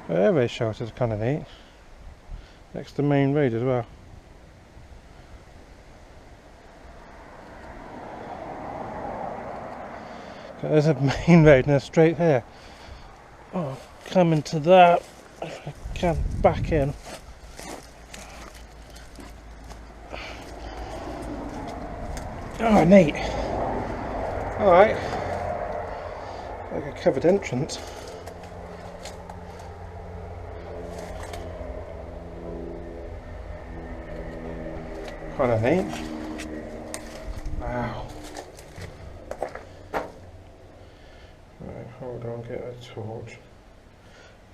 The airway shelters are kind of neat. Next to the main road as well. There's a main road and there's straight here. Oh, coming to that. If I can back in. Oh, neat. Alright. Like a covered entrance. Kind of neat. Wow. Right, hold on, get a torch.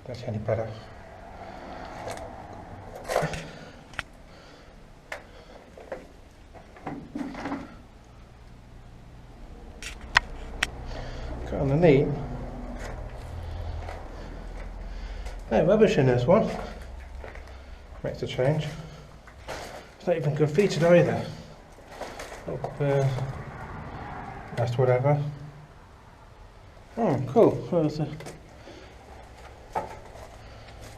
That's any better. Kind of neat. No rubbish in this one. Makes a change. It's not even graffitied either. Oh, that's whatever. Oh, cool. Well, there's a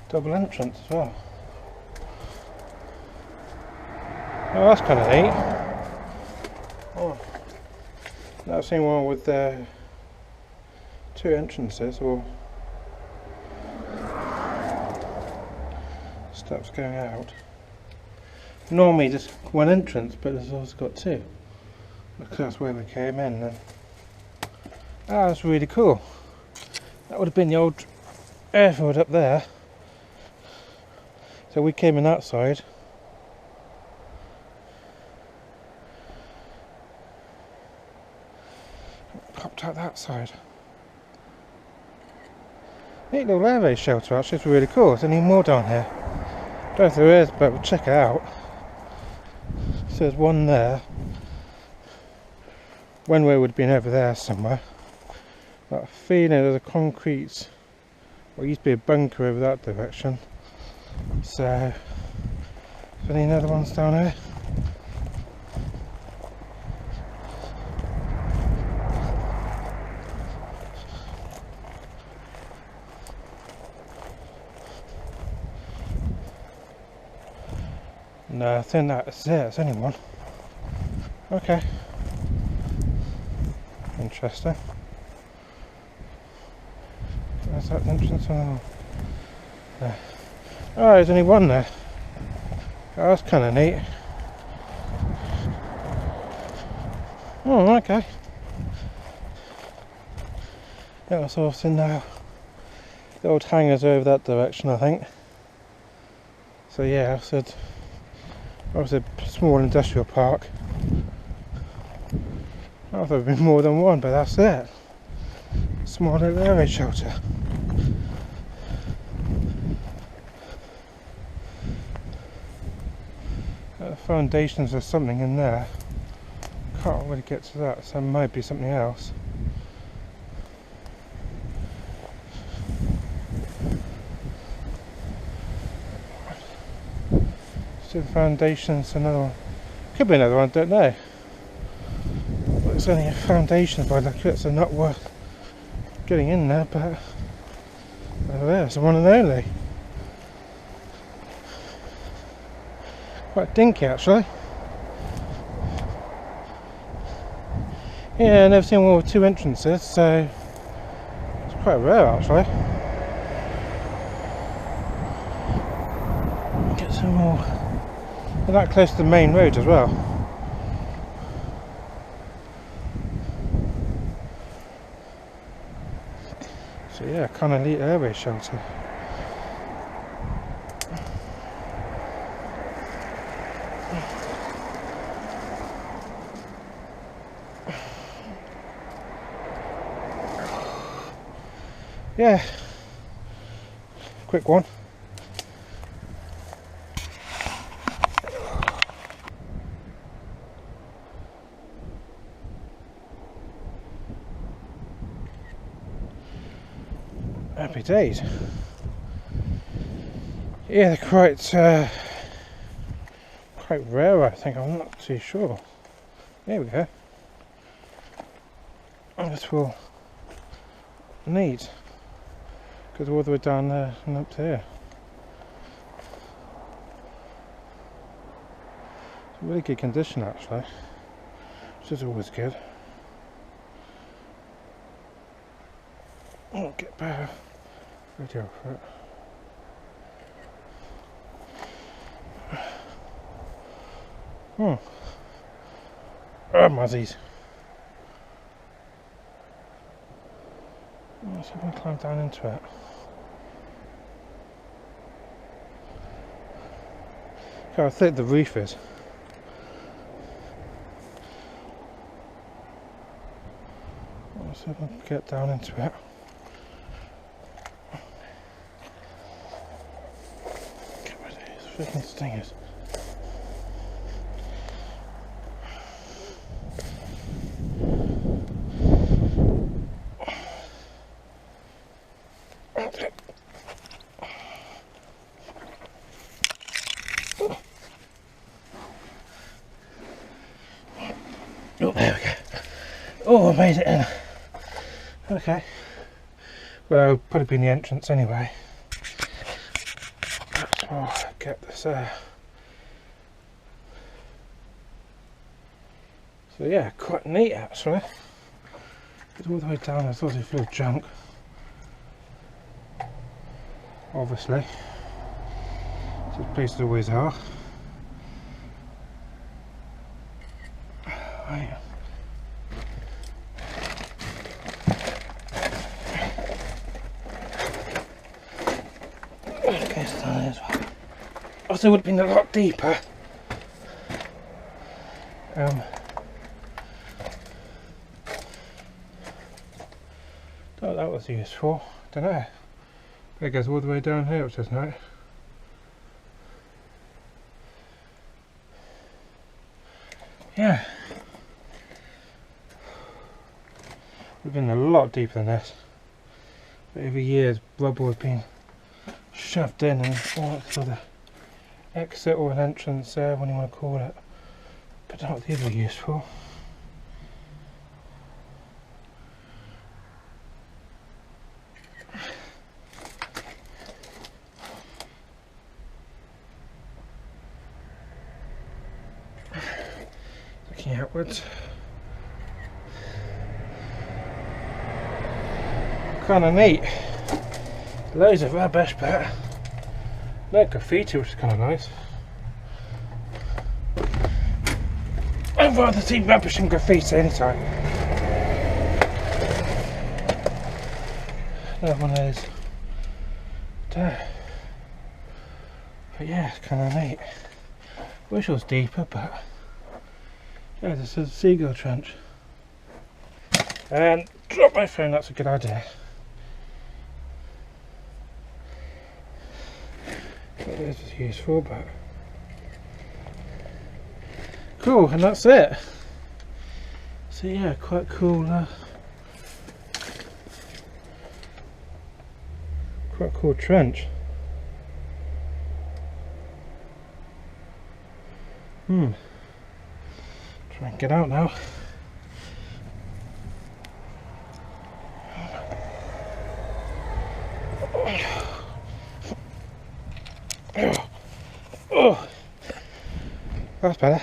double entrance as well. Oh, that's kind of neat. Oh, never seen one with two entrances or steps going out. Normally just one entrance, but there's also got two. Because that's where we came in. Then. Ah, that's really cool. That would have been the old airfield up there. So we came in that side. Popped out that side. Neat little airway shelter actually, it's really cool. There's any more down here. Don't know if there is, but we'll check it out. So there's one there. One way would have been over there somewhere. But I feel there's a concrete, well, it used to be a bunker over that direction. So, is there any other ones down here? No, I think that's it, there's only one. Okay. Interesting. There's that entrance on there. Oh, there's only one there. Oh, that's kind of neat. Oh, okay. Yeah, that's also now. The old hangars are over that direction, I think. So yeah, I said, obviously a small industrial park. I thought there'd been more than one, but that's it. Small little airway shelter. Foundations or something in there. Can't really get to that, so it might be something else. So the foundations, another one. Could be another one, don't know. But it's only a foundation by the look of it, so not worth getting in there, but there's the one and only. Quite dinky actually. Yeah, I've never seen one with two entrances, so it's quite rare actually. Get some more. They're that close to the main road as well. So yeah, kind of neat airway shelter. Yeah, quick one. Happy days. Yeah, they're quite rare, I think. I'm not too sure. There we go. This will need. Goes all the way down there and up to here. It's in really good condition actually, which is always good. I'll get better video for it. Oh, muzzies. Let's see if I can climb down into it. Look how thick the reef is. Let's see if I can get down into it. Get rid of these freaking stingers. Oh, there we go. Oh, I made it in. Okay. Well, it'll probably be in the entrance anyway. Perhaps I'll get this So yeah, quite neat actually. It's all the way down. I thought it was full of junk. Obviously. So places always are. Right. Okay, so down there as well. Also would have been a lot deeper. Thought that was useful. Don't know. It goes all the way down here, which is nice. Yeah. We've been a lot deeper than this. But over years, rubble has been shoved in and all that sort of exit or an entrance there, when you want to call it. But not these are useful. Looking outwards. Kind of neat. Loads of rubbish, but no graffiti, which is kind of nice. I'd rather see rubbish and graffiti anytime. Another one of those. There. But yeah, it's kind of neat. Wish it was deeper, but yeah, this is a Sea Gull trench. And drop my phone, that's a good idea. This is useful, but cool, and that's it. So yeah, quite cool. Quite cool trench. Try and get out now. Oh, that's better.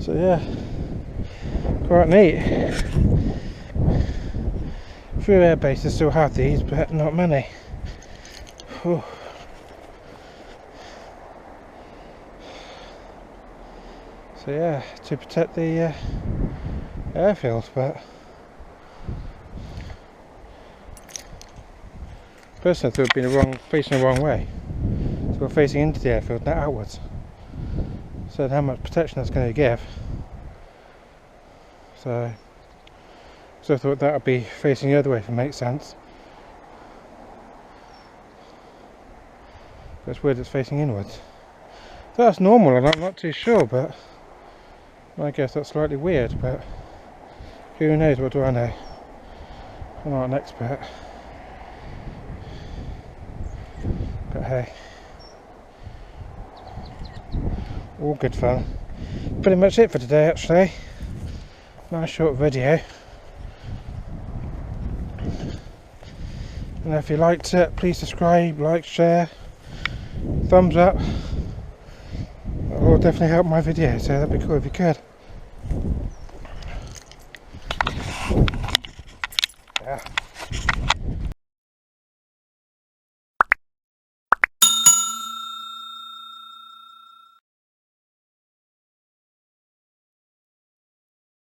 So yeah, quite neat. Few air bases still have these, but not many. Oh. So yeah, to protect the airfields, but personally I thought it would be facing the wrong way. So we're facing into the airfield, not outwards. So how much protection that's going to give. So I thought that would be facing the other way, if it makes sense. But it's weird it's facing inwards. So that's normal, and I'm not too sure, but I guess that's slightly weird, but who knows, what do I know? I'm not an expert. But hey, all good fun. Pretty much it for today actually. Nice short video. And if you liked it, please subscribe, like, share, thumbs up. That will definitely help my video, so that'd be cool if you could. Yeah.